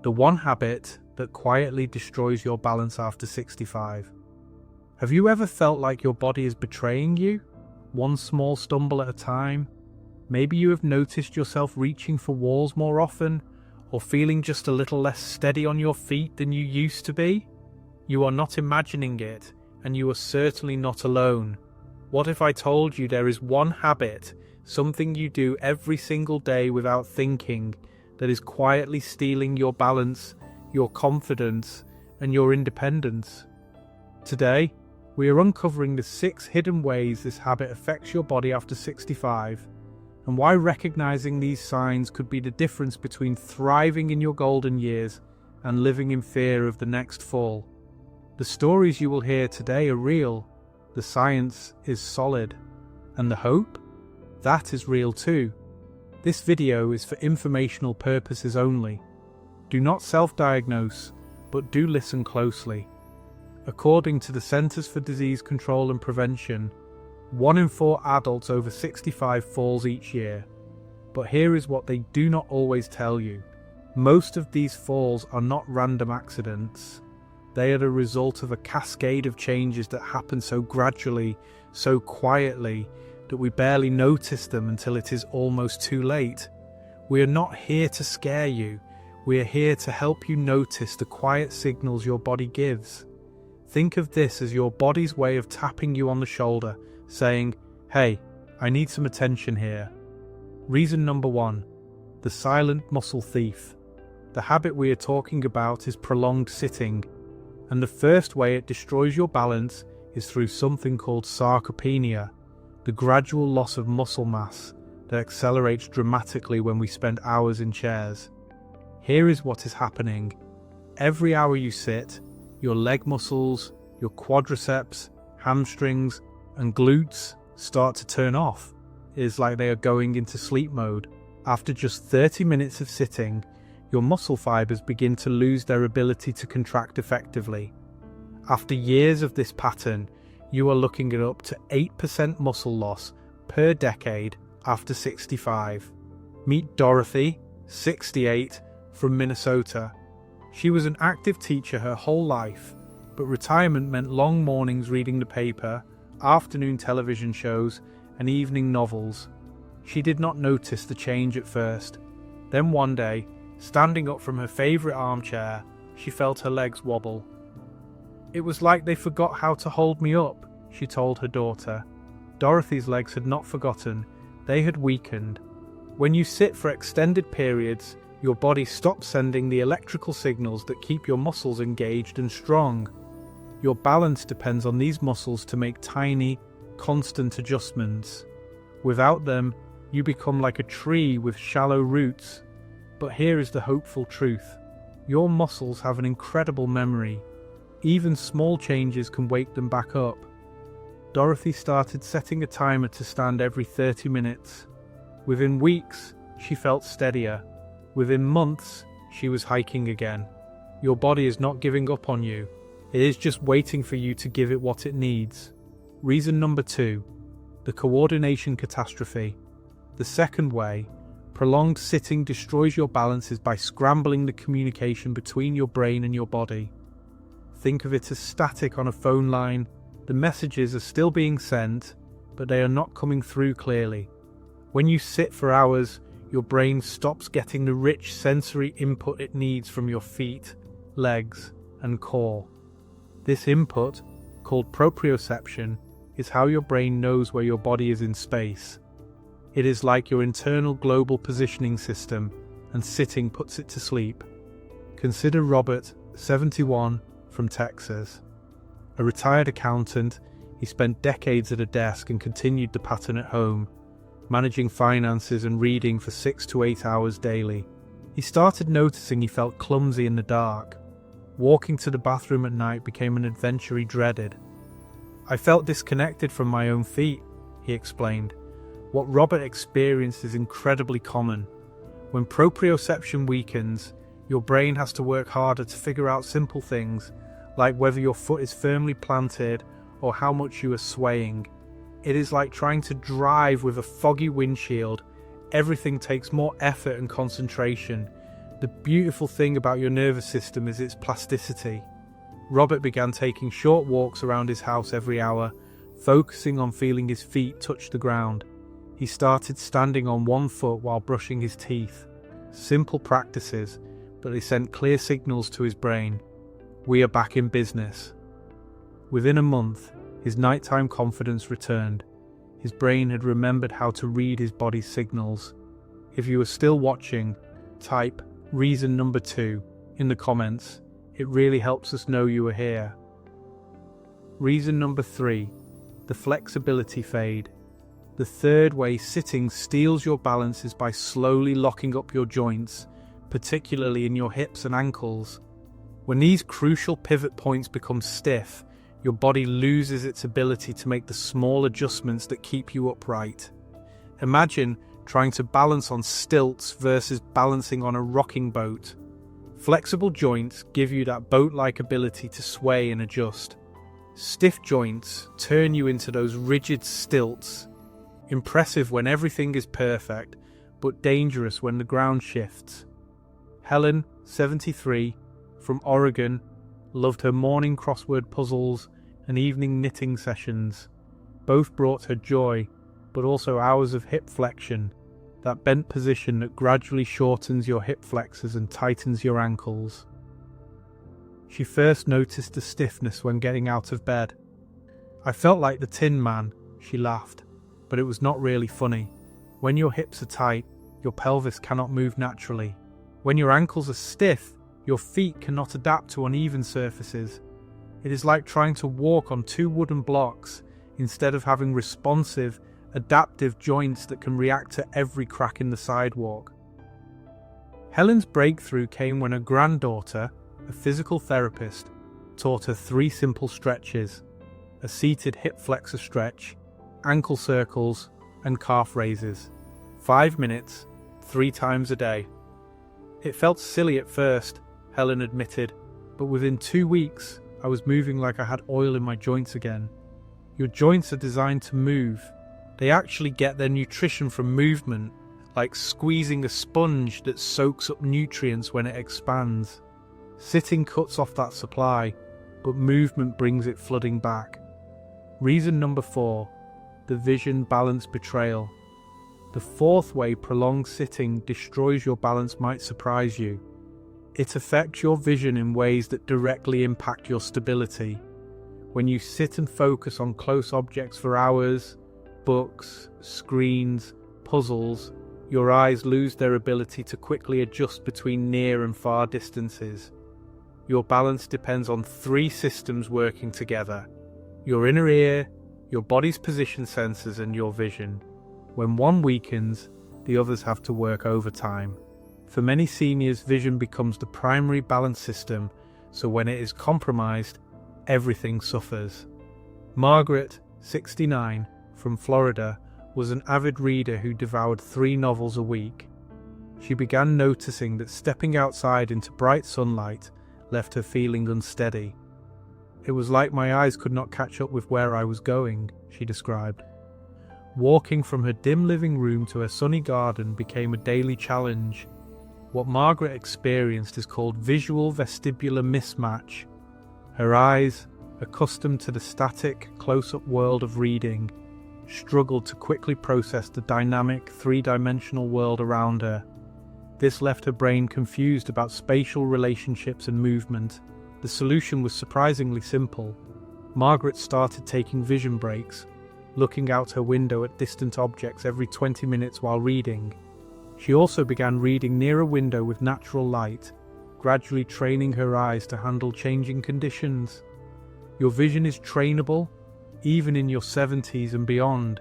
The one habit that quietly destroys your balance after 65. Have you ever felt like your body is betraying you? One small stumble at a time? Maybe you have noticed yourself reaching for walls more often, or feeling just a little less steady on your feet than you used to be? You are not imagining it, and you are certainly not alone. What if I told you there is one habit, something you do every single day without thinking, that is quietly stealing your balance, your confidence, and your independence? Today, we are uncovering the 6 hidden ways this habit affects your body after 65, and why recognizing these signs could be the difference between thriving in your golden years and living in fear of the next fall. The stories you will hear today are real, the science is solid, and the hope? That is real too. This video is for informational purposes only. Do not self-diagnose, but do listen closely. According to the Centers for Disease Control and Prevention, 1 in 4 adults over 65 falls each year. But here is what they do not always tell you. Most of these falls are not random accidents. They are the result of a cascade of changes that happen so gradually, so quietly, that we barely notice them until it is almost too late. We are not here to scare you. We are here to help you notice the quiet signals your body gives. Think of this as your body's way of tapping you on the shoulder, saying, "Hey, I need some attention here." Reason number 1, the silent muscle thief. The habit we are talking about is prolonged sitting, and the first way it destroys your balance is through something called sarcopenia, the gradual loss of muscle mass that accelerates dramatically when we spend hours in chairs. Here is what is happening. Every hour you sit, your leg muscles, your quadriceps, hamstrings, and glutes start to turn off. It is like they are going into sleep mode. After just 30 minutes of sitting, your muscle fibers begin to lose their ability to contract effectively. After years of this pattern, you are looking at up to 8% muscle loss per decade after 65. Meet Dorothy, 68, from Minnesota. She was an active teacher her whole life, but retirement meant long mornings reading the paper, afternoon television shows, and evening novels. She did not notice the change at first. Then one day, standing up from her favorite armchair, she felt her legs wobble. "It was like they forgot how to hold me up," she told her daughter. Dorothy's legs had not forgotten, they had weakened. When you sit for extended periods, your body stops sending the electrical signals that keep your muscles engaged and strong. Your balance depends on these muscles to make tiny, constant adjustments. Without them, you become like a tree with shallow roots. But here is the hopeful truth. Your muscles have an incredible memory. Even small changes can wake them back up. Dorothy started setting a timer to stand every 30 minutes. Within weeks, she felt steadier. Within months, she was hiking again. Your body is not giving up on you. It is just waiting for you to give it what it needs. Reason number 2, the coordination catastrophe. The second way prolonged sitting destroys your balance is by scrambling the communication between your brain and your body. Think of it as static on a phone line. The messages are still being sent, but they are not coming through clearly. When you sit for hours, your brain stops getting the rich sensory input it needs from your feet, legs, and core. This input, called proprioception, is how your brain knows where your body is in space. It is like your internal global positioning system, and sitting puts it to sleep. Consider Robert, 71, from Texas. A retired accountant, he spent decades at a desk and continued the pattern at home, managing finances and reading for 6 to 8 hours daily. He started noticing he felt clumsy in the dark. Walking to the bathroom at night became an adventure he dreaded. "I felt disconnected from my own feet," he explained. What Robert experienced is incredibly common. When proprioception weakens, your brain has to work harder to figure out simple things, like whether your foot is firmly planted or how much you are swaying. It is like trying to drive with a foggy windshield. Everything takes more effort and concentration. The beautiful thing about your nervous system is its plasticity. Robert began taking short walks around his house every hour, focusing on feeling his feet touch the ground. He started standing on one foot while brushing his teeth. Simple practices, but they sent clear signals to his brain. We are back in business. Within a month, his nighttime confidence returned. His brain had remembered how to read his body's signals. If you are still watching, type reason number 2 in the comments. It really helps us know you are here. Reason number 3, the flexibility fade. The third way sitting steals your balance is by slowly locking up your joints, particularly in your hips and ankles. When these crucial pivot points become stiff, your body loses its ability to make the small adjustments that keep you upright. Imagine trying to balance on stilts versus balancing on a rocking boat. Flexible joints give you that boat-like ability to sway and adjust. Stiff joints turn you into those rigid stilts. Impressive when everything is perfect, but dangerous when the ground shifts. Helen, 73, from Oregon, loved her morning crossword puzzles and evening knitting sessions. Both brought her joy, but also hours of hip flexion, that bent position that gradually shortens your hip flexors and tightens your ankles. She first noticed the stiffness when getting out of bed. "I felt like the Tin Man," she laughed, but it was not really funny. When your hips are tight, your pelvis cannot move naturally. When your ankles are stiff, your feet cannot adapt to uneven surfaces. It is like trying to walk on 2 wooden blocks instead of having responsive, adaptive joints that can react to every crack in the sidewalk. Helen's breakthrough came when her granddaughter, a physical therapist, taught her 3 simple stretches: a seated hip flexor stretch, ankle circles, and calf raises. 5 minutes, 3 times a day. It felt silly at first, Helen admitted, but within 2 weeks, I was moving like I had oil in my joints again. Your joints are designed to move. They actually get their nutrition from movement, like squeezing a sponge that soaks up nutrients when it expands. Sitting cuts off that supply, but movement brings it flooding back. Reason number 4, the vision balance betrayal. The 4th way prolonged sitting destroys your balance might surprise you. It affects your vision in ways that directly impact your stability. When you sit and focus on close objects for hours, books, screens, puzzles, your eyes lose their ability to quickly adjust between near and far distances. Your balance depends on 3 systems working together: your inner ear, your body's position sensors, and your vision. When one weakens, the others have to work overtime. For many seniors, vision becomes the primary balance system, so when it is compromised, everything suffers. Margaret, 69, from Florida, was an avid reader who devoured 3 novels a week. She began noticing that stepping outside into bright sunlight left her feeling unsteady. "It was like my eyes could not catch up with where I was going," she described. Walking from her dim living room to her sunny garden became a daily challenge. What Margaret experienced is called visual vestibular mismatch. Her eyes, accustomed to the static, close-up world of reading, struggled to quickly process the dynamic, 3-dimensional world around her. This left her brain confused about spatial relationships and movement. The solution was surprisingly simple. Margaret started taking vision breaks, looking out her window at distant objects every 20 minutes while reading. She also began reading near a window with natural light, gradually training her eyes to handle changing conditions. Your vision is trainable, even in your 70s and beyond.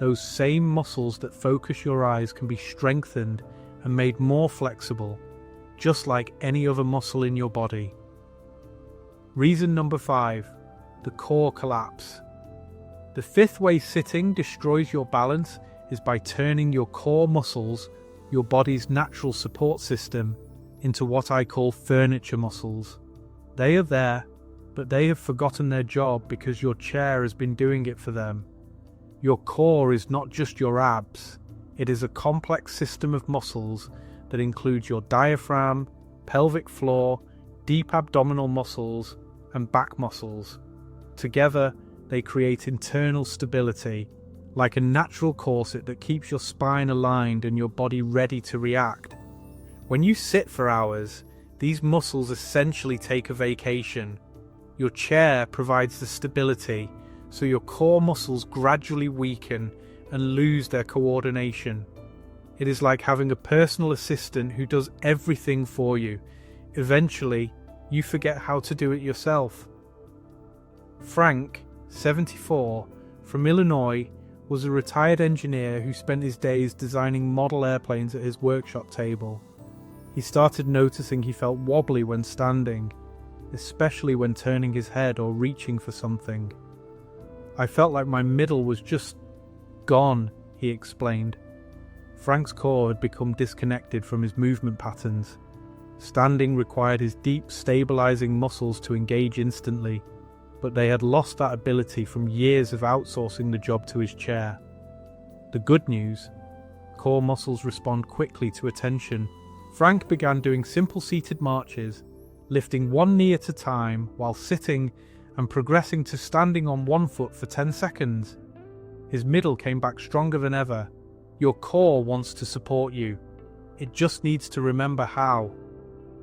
Those same muscles that focus your eyes can be strengthened and made more flexible, just like any other muscle in your body. Reason number 5, the core collapse. The 5th way sitting destroys your balance is by turning your core muscles, your body's natural support system, into what I call furniture muscles. They are there, but they have forgotten their job because your chair has been doing it for them. Your core is not just your abs. It is a complex system of muscles that includes your diaphragm, pelvic floor, deep abdominal muscles, and back muscles. Together, they create internal stability, like a natural corset that keeps your spine aligned and your body ready to react. When you sit for hours, these muscles essentially take a vacation. Your chair provides the stability, so your core muscles gradually weaken and lose their coordination. It is like having a personal assistant who does everything for you. Eventually, you forget how to do it yourself. Frank, 74, from Illinois, was a retired engineer who spent his days designing model airplanes at his workshop table. He started noticing he felt wobbly when standing, especially when turning his head or reaching for something. "I felt like my middle was just gone," he explained. Frank's core had become disconnected from his movement patterns. Standing required his deep, stabilizing muscles to engage instantly, but they had lost that ability from years of outsourcing the job to his chair. The good news: core muscles respond quickly to attention. Frank began doing simple seated marches, lifting one knee at a time while sitting and progressing to standing on one foot for 10 seconds. His middle came back stronger than ever. Your core wants to support you. It just needs to remember how.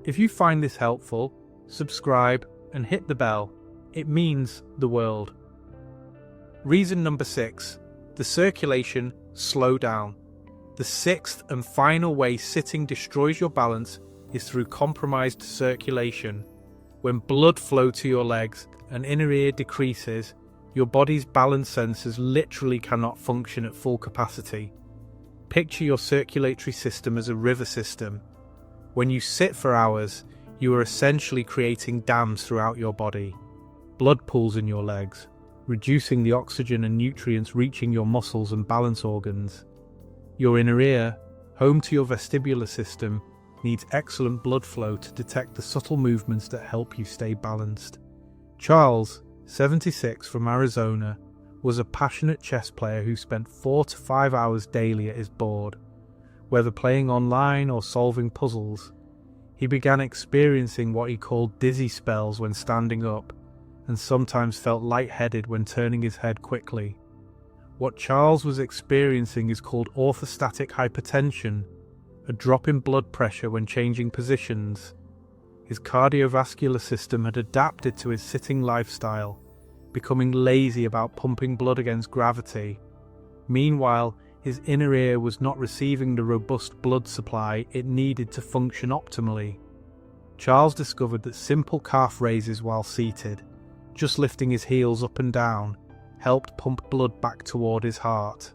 If you find this helpful, subscribe and hit the bell. It means the world. Reason number 6. The circulation slow down. The sixth and final way sitting destroys your balance is through compromised circulation. When blood flow to your legs and inner ear decreases, your body's balance sensors literally cannot function at full capacity. Picture your circulatory system as a river system. When you sit for hours, you are essentially creating dams throughout your body. Blood pools in your legs, reducing the oxygen and nutrients reaching your muscles and balance organs. Your inner ear, home to your vestibular system, needs excellent blood flow to detect the subtle movements that help you stay balanced. Charles, 76, from Arizona, was a passionate chess player who spent 4 to 5 hours daily at his board. Whether playing online or solving puzzles, he began experiencing what he called dizzy spells when standing up, and sometimes felt lightheaded when turning his head quickly. What Charles was experiencing is called orthostatic hypertension, a drop in blood pressure when changing positions. His cardiovascular system had adapted to his sitting lifestyle, becoming lazy about pumping blood against gravity. Meanwhile, his inner ear was not receiving the robust blood supply it needed to function optimally. Charles discovered that simple calf raises while seated, just lifting his heels up and down, helped pump blood back toward his heart.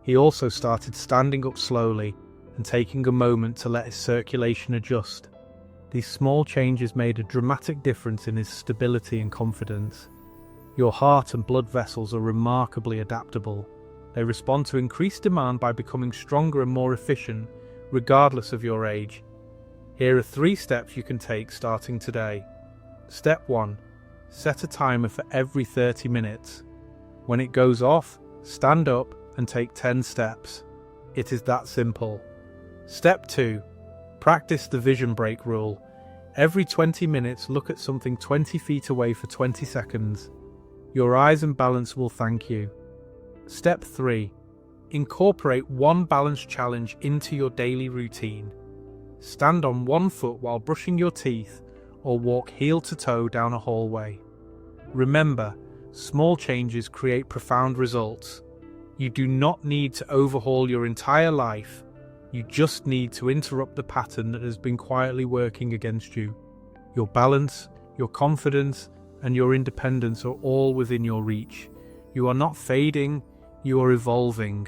He also started standing up slowly and taking a moment to let his circulation adjust. These small changes made a dramatic difference in his stability and confidence. Your heart and blood vessels are remarkably adaptable. They respond to increased demand by becoming stronger and more efficient, regardless of your age. Here are 3 steps you can take starting today. Step 1. Set a timer for every 30 minutes. When it goes off, stand up and take 10 steps. It is that simple. Step 2. Practice the vision break rule. Every 20 minutes, look at something 20 feet away for 20 seconds. Your eyes and balance will thank you. Step 3. Incorporate one balance challenge into your daily routine. Stand on one foot while brushing your teeth or walk heel to toe down a hallway. Remember, small changes create profound results. You do not need to overhaul your entire life. You just need to interrupt the pattern that has been quietly working against you. Your balance, your confidence, and your independence are all within your reach. You are not fading, you are evolving.